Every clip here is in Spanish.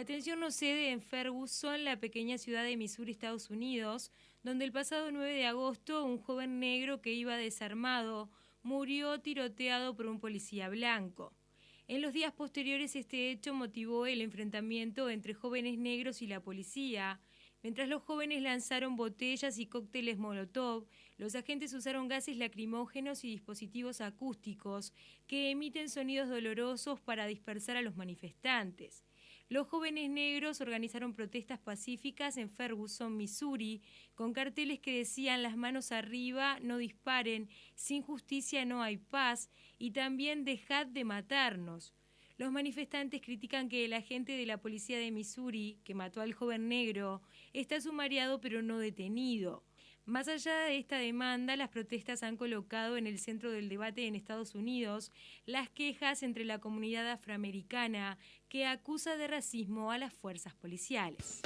La tensión no cede en Ferguson, la pequeña ciudad de Missouri, Estados Unidos, donde el pasado 9 de agosto un joven negro que iba desarmado murió tiroteado por un policía blanco. En los días posteriores este hecho motivó el enfrentamiento entre jóvenes negros y la policía. Mientras los jóvenes lanzaron botellas y cócteles Molotov, los agentes usaron gases lacrimógenos y dispositivos acústicos que emiten sonidos dolorosos para dispersar a los manifestantes. Los jóvenes negros organizaron protestas pacíficas en Ferguson, Missouri, con carteles que decían "las manos arriba, no disparen, sin justicia no hay paz" y también "dejad de matarnos". Los manifestantes critican que el agente de la policía de Missouri, que mató al joven negro, está sumariado pero no detenido. Más allá de esta demanda, las protestas han colocado en el centro del debate en Estados Unidos las quejas entre la comunidad afroamericana que acusa de racismo a las fuerzas policiales.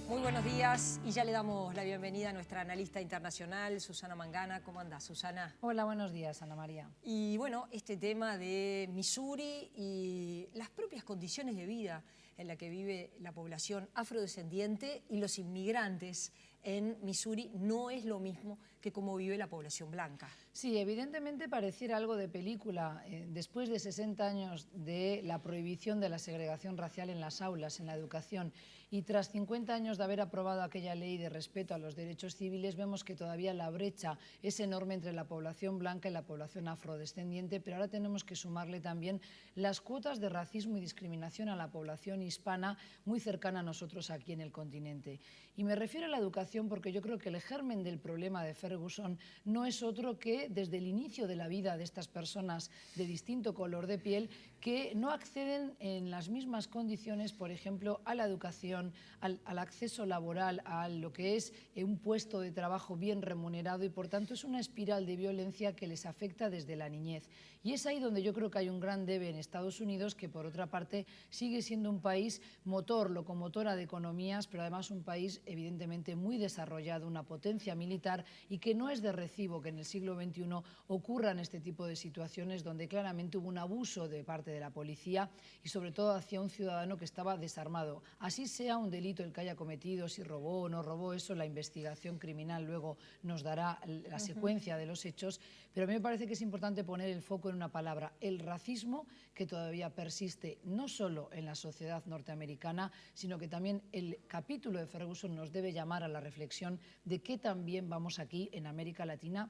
Muy buenos días y ya le damos la bienvenida a nuestra analista internacional, Susana Mangana. ¿Cómo andás, Susana? Hola, buenos días, Ana María. Y bueno, este tema de Missouri y las propias condiciones de vida en la que vive la población afrodescendiente y los inmigrantes en Missouri no es lo mismo que cómo vive la población blanca. Sí, evidentemente pareciera algo de película. Después de 60 años de la prohibición de la segregación racial en las aulas, en la educación, y tras 50 años de haber aprobado aquella ley de respeto a los derechos civiles, vemos que todavía la brecha es enorme entre la población blanca y la población afrodescendiente, pero ahora tenemos que sumarle también las cuotas de racismo y discriminación a la población hispana muy cercana a nosotros aquí en el continente. Y me refiero a la educación porque yo creo que el germen del problema de Ferguson no es otro que desde el inicio de la vida de estas personas de distinto color de piel que no acceden en las mismas condiciones, por ejemplo, a la educación, al acceso laboral, a lo que es un puesto de trabajo bien remunerado y por tanto es una espiral de violencia que les afecta desde la niñez. Y es ahí donde yo creo que hay un gran debe en Estados Unidos, que por otra parte sigue siendo un país motor, locomotora de economías, pero además un país evidentemente muy desarrollado, una potencia militar, y que no es de recibo que en el siglo XXI ocurran este tipo de situaciones donde claramente hubo un abuso de parte de la policía y sobre todo hacia un ciudadano que estaba desarmado. Así sea un delito el que haya cometido, si robó o no robó, eso la investigación criminal luego nos dará la secuencia de los hechos, pero a mí me parece que es importante poner el foco en una palabra: el racismo, que todavía persiste no solo en la sociedad norteamericana, sino que también el capítulo de Ferguson nos debe llamar a la reflexión de que también vamos aquí en América Latina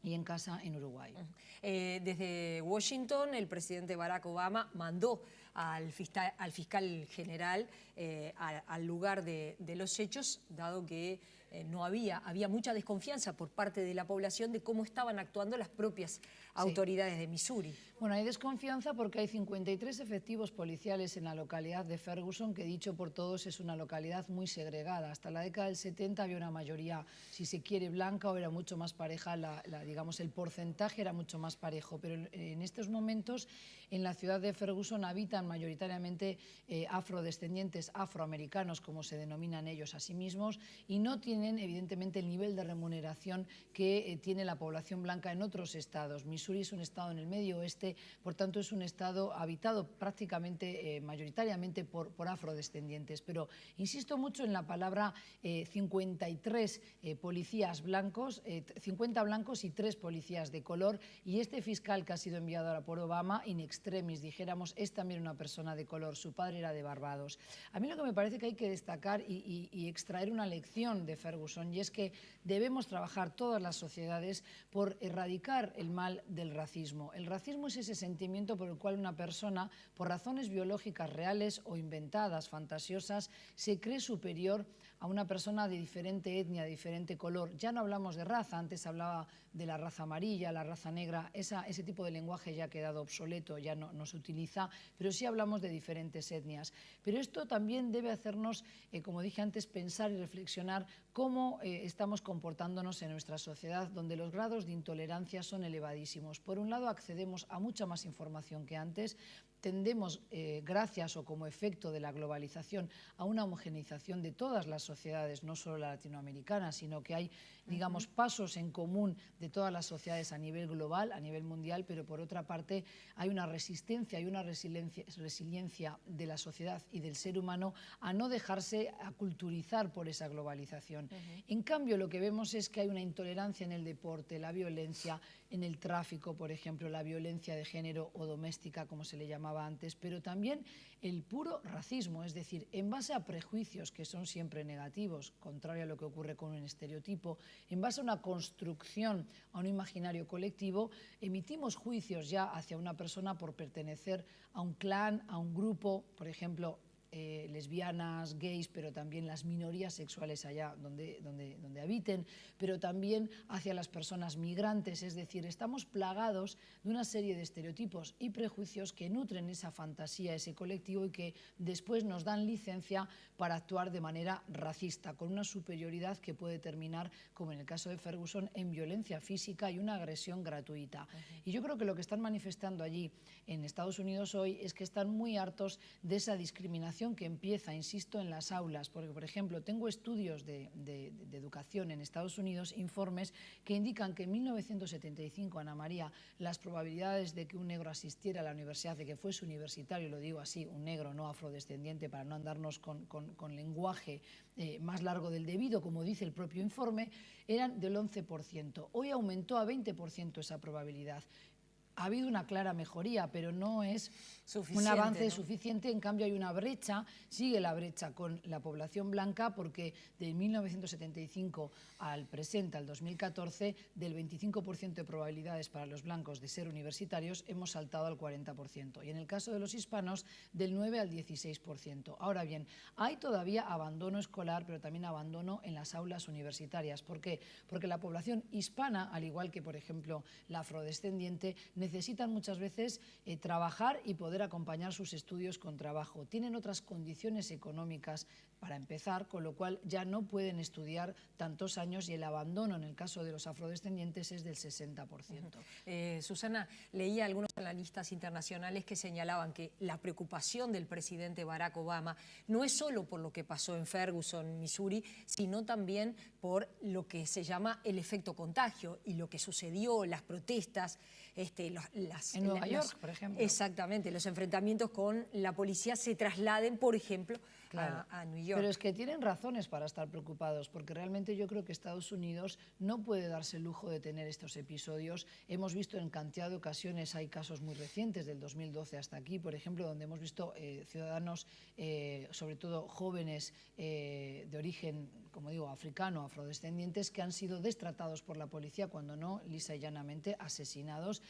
y en casa en Uruguay. Desde Washington, el presidente Barack Obama mandó al fiscal general al lugar de los hechos, dado que había mucha desconfianza por parte de la población de cómo estaban actuando las propias autoridades de Missouri. Bueno, hay desconfianza porque hay 53 efectivos policiales en la localidad de Ferguson, que dicho por todos es una localidad muy segregada. Hasta la década del 70 había una mayoría, si se quiere, blanca, o era mucho más pareja, digamos, el porcentaje era mucho más parejo, pero en estos momentos en la ciudad de Ferguson habitan mayoritariamente afrodescendientes, afroamericanos, como se denominan ellos a sí mismos, y no tienen evidentemente el nivel de remuneración que tiene la población blanca en otros estados. Missouri es un estado en el medio oeste, por tanto es un estado habitado prácticamente, mayoritariamente por afrodescendientes, pero insisto mucho en la palabra 53 policías blancos, 50 blancos y 3 policías de color, y este fiscal que ha sido enviado ahora por Obama, in extremis, dijéramos, es también una persona de color. Su padre era de Barbados. A mí lo que me parece que hay que destacar y extraer una lección de Ferguson, y es que debemos trabajar todas las sociedades por erradicar el mal del racismo. El racismo es ese sentimiento por el cual una persona, por razones biológicas reales o inventadas, fantasiosas, se cree superior a una persona de diferente etnia, de diferente color. Ya no hablamos de raza, antes hablaba de la raza amarilla, la raza negra, ese tipo de lenguaje ya ha quedado obsoleto, ya no se utiliza, pero sí hablamos de diferentes etnias. Pero esto también debe hacernos, como dije antes, pensar y reflexionar cómo estamos comportándonos en nuestra sociedad, donde los grados de intolerancia son elevadísimos. Por un lado, accedemos a mucha más información que antes, tendemos, gracias o como efecto de la globalización, a una homogeneización de todas las sociedades, no solo la latinoamericana, sino que hay, digamos, pasos en común de todas las sociedades a nivel global, a nivel mundial, pero por otra parte hay una resistencia, hay una resiliencia de la sociedad y del ser humano a no dejarse aculturizar por esa globalización. En cambio, lo que vemos es que hay una intolerancia en el deporte, la violencia, en el tráfico, por ejemplo, la violencia de género o doméstica, como se le llamaba antes, pero también el puro racismo, es decir, en base a prejuicios que son siempre negativos, contrario a lo que ocurre con un estereotipo, en base a una construcción, a un imaginario colectivo, emitimos juicios ya hacia una persona por pertenecer a un clan, a un grupo, por ejemplo, lesbianas, gays, pero también las minorías sexuales allá donde habiten, pero también hacia las personas migrantes, es decir, estamos plagados de una serie de estereotipos y prejuicios que nutren esa fantasía, ese colectivo y que después nos dan licencia para actuar de manera racista, con una superioridad que puede terminar, como en el caso de Ferguson, en violencia física y una agresión gratuita. Y yo creo que lo que están manifestando allí en Estados Unidos hoy es que están muy hartos de esa discriminación que empieza, insisto, en las aulas, porque, por ejemplo, tengo estudios de educación en Estados Unidos, informes que indican que en 1975, Ana María, las probabilidades de que un negro asistiera a la universidad, de que fuese universitario, lo digo así, un negro no afrodescendiente, para no andarnos con lenguaje más largo del debido, como dice el propio informe, eran del 11%. Hoy aumentó a 20% esa probabilidad. Ha habido una clara mejoría, pero no es un avance suficiente. En cambio, hay una brecha, sigue la brecha con la población blanca, porque de 1975 al presente, al 2014, del 25% de probabilidades para los blancos de ser universitarios, hemos saltado al 40%. Y en el caso de los hispanos, del 9 al 16%. Ahora bien, hay todavía abandono escolar, pero también abandono en las aulas universitarias. ¿Por qué? Porque la población hispana, al igual que, por ejemplo, la afrodescendiente, necesitan muchas veces trabajar y poder acompañar sus estudios con trabajo. Tienen otras condiciones económicas para empezar, con lo cual ya no pueden estudiar tantos años y el abandono en el caso de los afrodescendientes es del 60%. Susana, leía algunos analistas internacionales que señalaban que la preocupación del presidente Barack Obama no es solo por lo que pasó en Ferguson, Missouri, sino también por lo que se llama el efecto contagio y lo que sucedió, las protestas, en Nueva York, por ejemplo. Exactamente, los enfrentamientos con la policía se trasladen, por ejemplo, a New York. Pero es que tienen razones para estar preocupados, porque realmente yo creo que Estados Unidos no puede darse el lujo de tener estos episodios. Hemos visto en cantidad de ocasiones, hay casos muy recientes, del 2012 hasta aquí, por ejemplo, donde hemos visto ciudadanos, sobre todo jóvenes de origen, como digo, africano, afrodescendientes, que han sido destratados por la policía, cuando no, lisa y llanamente, asesinados,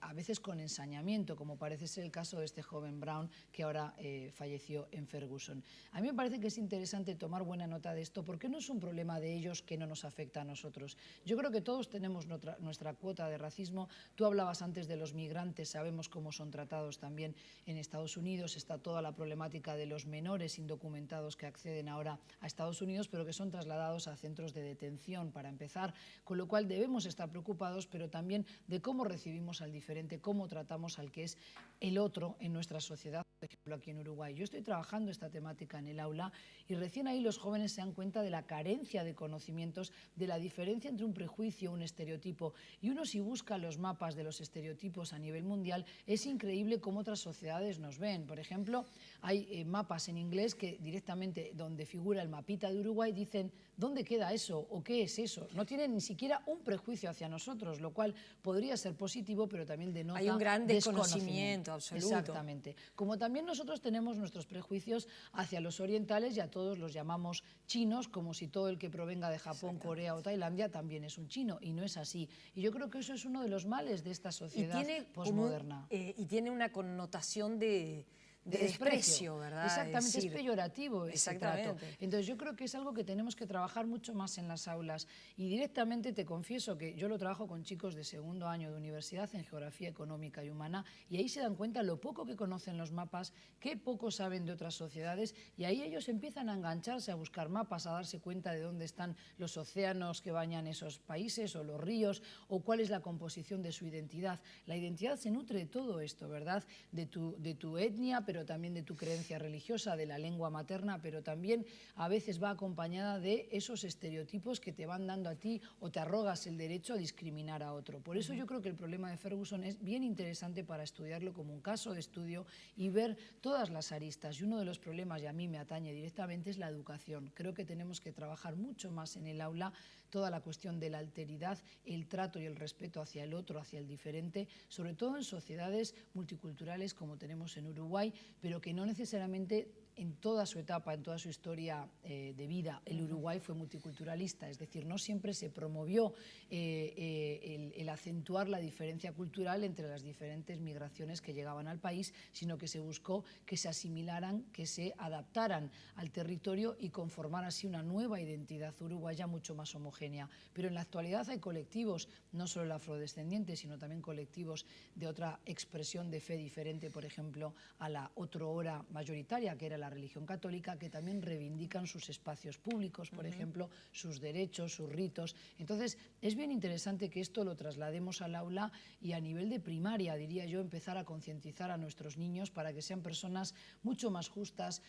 a veces con ensañamiento, como parece ser el caso de este joven Brown, que ahora falleció en Ferguson. A mí me parece que es interesante tomar buena nota de esto, porque no es un problema de ellos que no nos afecta a nosotros. Yo creo que todos tenemos nuestra cuota de racismo. Tú hablabas antes de los migrantes, sabemos cómo son tratados también en Estados Unidos. Está toda la problemática de los menores indocumentados que acceden ahora a Estados Unidos, pero que son trasladados a centros de detención, para empezar, con lo cual debemos estar preocupados, pero también de cómo recibimos al diferente, cómo tratamos al que es el otro en nuestra sociedad, por ejemplo, aquí en Uruguay. Yo estoy trabajando esta temática en el aula y recién ahí los jóvenes se dan cuenta de la carencia de conocimientos, de la diferencia entre un prejuicio, un estereotipo, y uno, si busca los mapas de los estereotipos a nivel mundial, es increíble cómo otras sociedades nos ven. Por ejemplo, hay mapas en inglés que directamente, donde figura el mapita de Uruguay, dicen ¿dónde queda eso? ¿O qué es eso? No tienen ni siquiera un prejuicio hacia nosotros, lo cual podría ser positivo, pero también denota hay un gran desconocimiento absoluto. Exactamente. Como también nosotros tenemos nuestros prejuicios hacia los orientales, y a todos los llamamos chinos, como si todo el que provenga de Japón, Corea o Tailandia también es un chino, y no es así. Y yo creo que eso es uno de los males de esta sociedad posmoderna. Y tiene una connotación de desprecio, ¿verdad? Exactamente, es peyorativo ese trato. Entonces yo creo que es algo que tenemos que trabajar mucho más en las aulas, y directamente te confieso que yo lo trabajo con chicos de segundo año de universidad en Geografía Económica y Humana, y ahí se dan cuenta lo poco que conocen los mapas, qué poco saben de otras sociedades, y ahí ellos empiezan a engancharse, a buscar mapas, a darse cuenta de dónde están los océanos que bañan esos países, o los ríos, o cuál es la composición de su identidad. La identidad se nutre de todo esto, ¿verdad? De tu etnia, pero pero también de tu creencia religiosa, de la lengua materna, pero también a veces va acompañada de esos estereotipos que te van dando a ti o te arrogas el derecho a discriminar a otro. Por eso yo creo que el problema de Ferguson es bien interesante para estudiarlo como un caso de estudio y ver todas las aristas. Y uno de los problemas, y a mí me atañe directamente, es la educación. Creo que tenemos que trabajar mucho más en el aula toda la cuestión de la alteridad, el trato y el respeto hacia el otro, hacia el diferente, sobre todo en sociedades multiculturales como tenemos en Uruguay, pero que no necesariamente en toda su etapa, en toda su historia de vida, el Uruguay fue multiculturalista, es decir, no siempre se promovió el acentuar la diferencia cultural entre las diferentes migraciones que llegaban al país, sino que se buscó que se asimilaran, que se adaptaran al territorio y conformar así una nueva identidad uruguaya mucho más homogénea. Pero en la actualidad hay colectivos, no solo el afrodescendiente, sino también colectivos de otra expresión de fe diferente, por ejemplo, a la otrora mayoritaria, que era la religión católica, que también reivindican sus espacios públicos, por ejemplo, sus derechos, sus ritos. Entonces, es bien interesante que esto lo traslademos al aula y a nivel de primaria, diría yo, empezar a concientizar a nuestros niños para que sean personas mucho más justas,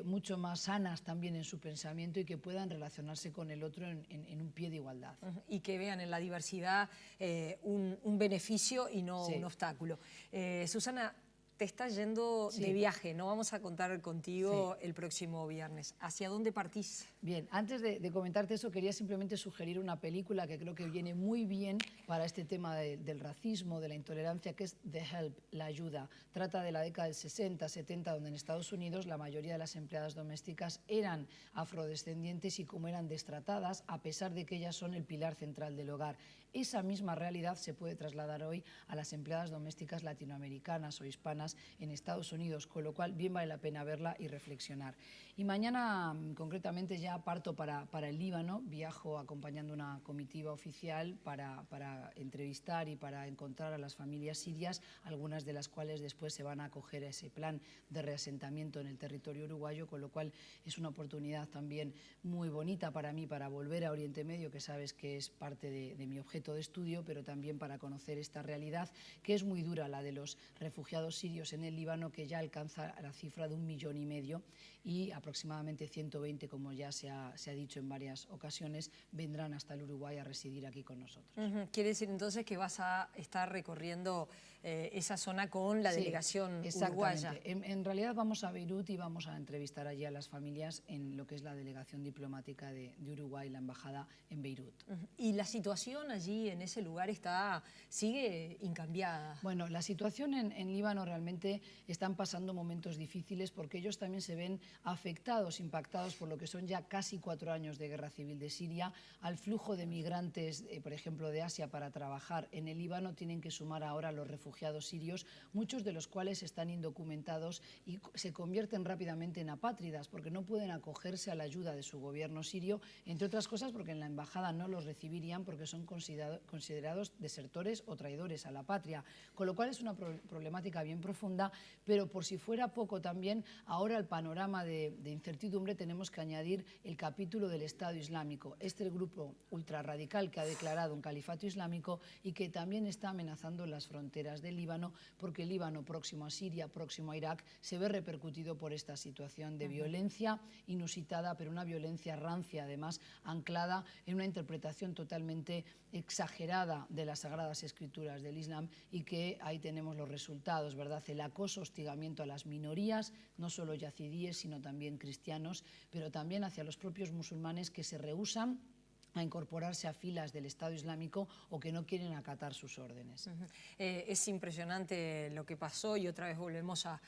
mucho más sanas también en su pensamiento y que puedan relacionarse con el otro en un pie de igualdad. Y que vean en la diversidad un beneficio y no un obstáculo. Susana, te estás yendo de viaje, no vamos a contar contigo el próximo viernes. ¿Hacia dónde partís? Bien, antes de comentarte eso, quería simplemente sugerir una película que creo que viene muy bien para este tema del racismo, de la intolerancia, que es The Help, La Ayuda. Trata de la década del 60, 70, donde en Estados Unidos la mayoría de las empleadas domésticas eran afrodescendientes y cómo eran destratadas, a pesar de que ellas son el pilar central del hogar. Esa misma realidad se puede trasladar hoy a las empleadas domésticas latinoamericanas o hispanas en Estados Unidos, con lo cual bien vale la pena verla y reflexionar. Y mañana, concretamente, ya parto para el Líbano, viajo acompañando una comitiva oficial para entrevistar y para encontrar a las familias sirias, algunas de las cuales después se van a acoger a ese plan de reasentamiento en el territorio uruguayo, con lo cual es una oportunidad también muy bonita para mí para volver a Oriente Medio, que sabes que es parte de mi objeto de estudio, pero también para conocer esta realidad que es muy dura, la de los refugiados sirios en el Líbano, que ya alcanza la cifra de 1,5 millones y aproximadamente 120, como ya se ha dicho en varias ocasiones, vendrán hasta el Uruguay a residir aquí con nosotros. Quiere decir entonces que vas a estar recorriendo esa zona con la delegación uruguaya. En realidad vamos a Beirut y vamos a entrevistar allí a las familias en lo que es la delegación diplomática de Uruguay, la embajada en Beirut. ¿Y la situación allí en ese lugar sigue incambiada? Bueno, la situación en Líbano realmente están pasando momentos difíciles porque ellos también se ven afectados, impactados por lo que son ya casi 4 años de guerra civil de Siria. Al flujo de migrantes, por ejemplo, de Asia para trabajar en el Líbano tienen que sumar ahora los refugiados sirios, muchos de los cuales están indocumentados y se convierten rápidamente en apátridas porque no pueden acogerse a la ayuda de su gobierno sirio, entre otras cosas porque en la embajada no los recibirían porque son considerados desertores o traidores a la patria, con lo cual es una problemática bien profunda, pero por si fuera poco también, ahora al panorama de incertidumbre tenemos que añadir el capítulo del Estado Islámico, este grupo ultrarradical que ha declarado un califato islámico y que también está amenazando las fronteras del Líbano, porque el Líbano, próximo a Siria, próximo a Irak, se ve repercutido por esta situación de violencia inusitada, pero una violencia rancia, además, anclada en una interpretación totalmente exagerada de las Sagradas Escrituras del Islam, y que ahí tenemos los resultados, ¿verdad? El acoso, hostigamiento a las minorías, no solo yazidíes, sino también cristianos, pero también hacia los propios musulmanes que se rehúsan a incorporarse a filas del Estado Islámico o que no quieren acatar sus órdenes. Es impresionante lo que pasó y otra vez volvemos a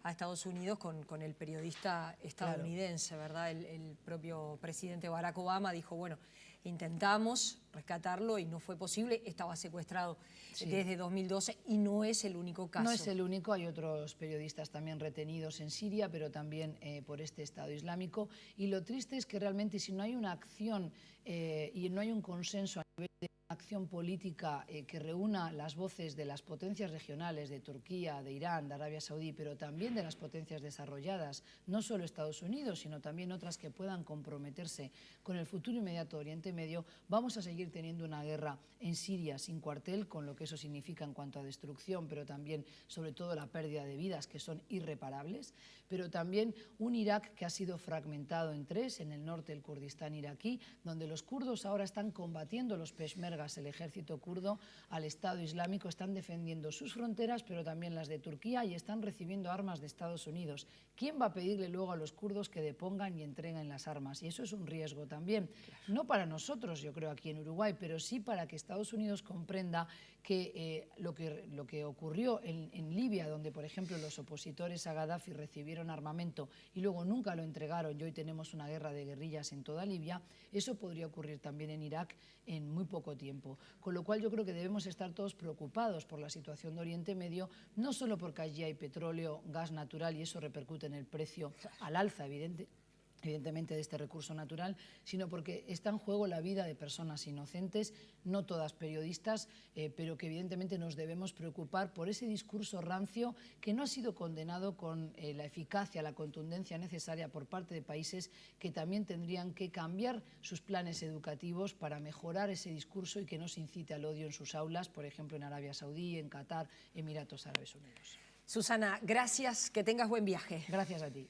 Estados Unidos con el periodista estadounidense, ¿verdad? El propio presidente Barack Obama dijo, bueno, intentamos rescatarlo y no fue posible, estaba secuestrado desde 2012 y no es el único caso. No es el único, hay otros periodistas también retenidos en Siria, pero también por este Estado Islámico, y lo triste es que realmente si no hay una acción y no hay un consenso a nivel de una acción política que reúna las voces de las potencias regionales, de Turquía, de Irán, de Arabia Saudí, pero también de las potencias desarrolladas, no solo Estados Unidos, sino también otras que puedan comprometerse con el futuro inmediato de Oriente Medio, vamos a seguir teniendo una guerra en Siria sin cuartel, con lo que eso significa en cuanto a destrucción, pero también, sobre todo, la pérdida de vidas que son irreparables, pero también un Irak que ha sido fragmentado en tres, en el norte del Kurdistán iraquí, donde los kurdos ahora están combatiendo los peshmergas, el ejército kurdo, al Estado Islámico, están defendiendo sus fronteras, pero también las de Turquía, y están recibiendo armas de Estados Unidos. ¿Quién va a pedirle luego a los kurdos que depongan y entreguen las armas? Y eso es un riesgo también, no para nosotros, yo creo, aquí en Uruguay, pero sí para que Estados Unidos comprenda que lo que ocurrió en Libia, donde, por ejemplo, los opositores a Gaddafi recibieron armamento y luego nunca lo entregaron, y hoy tenemos una guerra de guerrillas en toda Libia, eso podría ocurrir también en Irak en muy poco tiempo. Con lo cual yo creo que debemos estar todos preocupados por la situación de Oriente Medio, no solo porque allí hay petróleo, gas natural, y eso repercute en el precio al alza, evidentemente de este recurso natural, sino porque está en juego la vida de personas inocentes, no todas periodistas, pero que evidentemente nos debemos preocupar por ese discurso rancio que no ha sido condenado con la eficacia, la contundencia necesaria por parte de países que también tendrían que cambiar sus planes educativos para mejorar ese discurso y que no se incite al odio en sus aulas, por ejemplo en Arabia Saudí, en Qatar, Emiratos Árabes Unidos. Susana, gracias, que tengas buen viaje. Gracias a ti.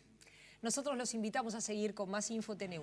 Nosotros los invitamos a seguir con más InfoTNU.